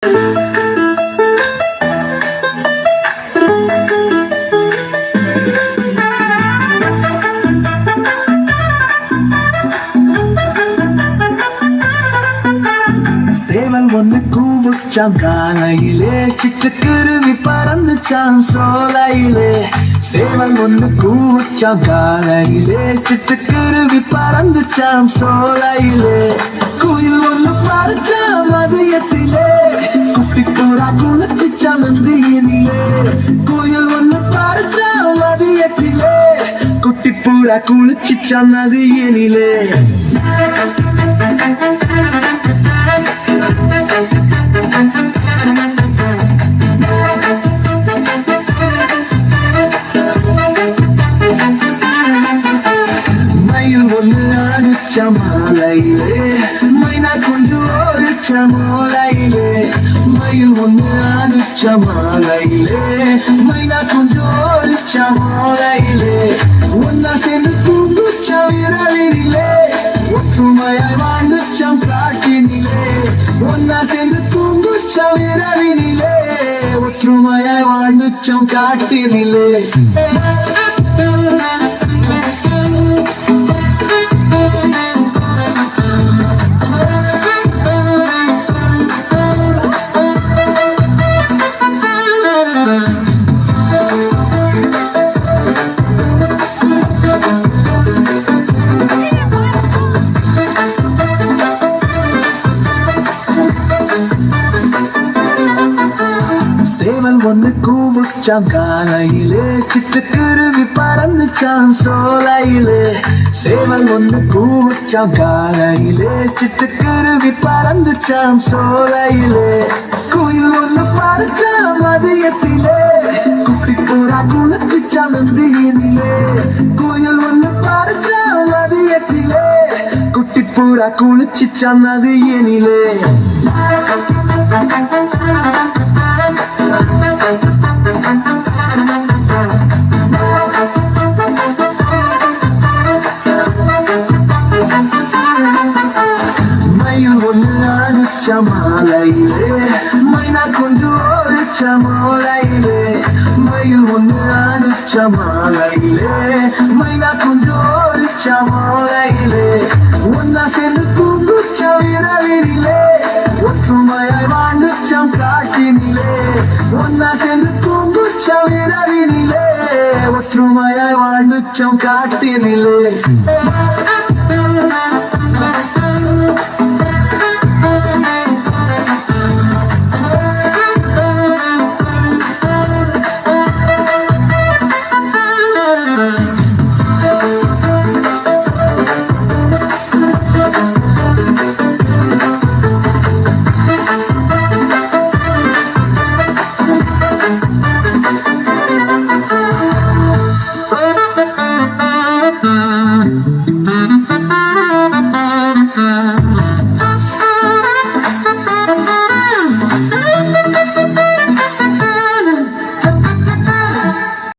சேவல் ஒண்ணு கூவுச்சாம் காலையிலே, சிட்டுக்குருவி பறந்துச்சாம் சோலையிலே. சேவல் ஒண்ணு கூவுச்சாம் காலையிலே, சிட்டுக்குருவி பறந்துச்சாம் சோலையிலே. குயில் ஒண்ணு பறிச்சாம் மதியத்திலே, குட்டி புறா குளிச்சுச்சாம் நந்தியினிலே. குயில் ஒண்ணு பறிச்சாம் மதியத்திலே, குட்டி புறா குளிச்சுச்சாம் நதியினிலே. மயில் ஒண்ணு ஆடிச்ச மாலையிலே, மைனா குஞ்சு ஓடிச்ச மாலையிலே. மயில் ஒண்ணு ஆடிச்ச மாலையிலே, மைனா குஞ்சு ஓடிச்ச மாலையிலே. ஒன்னா சேர்ந்து தூங்குச்சம் இரவினிலே, ஒற்றுமையாய் வாழ்ந்துச்சம் காட்டினிலே. ஒன்னா சேர்ந்து தூங்குச்சம் இரவினிலே, ஒற்றுமையாய் வாழ்ந்துச்சம் காட்டினிலே. சேவல் ஒண்ணு கூவுச்சாம் காலையிலே, சிட்டுக்குருவி பறந்துச்சாம் சோலையிலே. சேவல் ஒண்ணு கூவுச்சாம் காலையிலே, சிட்டுக்குருவி பறந்துச்சாம் சோலையிலே. குயில் ஒண்ணு பறிச்சாம் மதியத்திலே, குட்டி புறா குளிச்சுச்சாம் நந்தியினிலே. குயில் ஒண்ணு பறிச்சாம் மதியத்திலே, குட்டி புறா குளிச்சுச்சாம் நதியினிலே. மயில் ஒண்ணு ஆடிச்ச மாலையிலே, மைனா குஞ்சு ஓடிச்ச மாலையிலே. மயில் ஒண்ணு ஆடிச்ச மாலையிலே, மைனா குஞ்சு ஓடிச்ச மாலையிலே. ஒன்னா சேர்ந்து தூங்குச்சம் இரவினிலே, ஒற்றுமையாய் வாழ்ந்துச்சம் காட்டினிலே. ஒன்னா சேர்ந்து தூங்குச்சம் இரவினிலே, ஒற்றுமையாய் வாழ்ந்துச்சம் காட்டினிலே.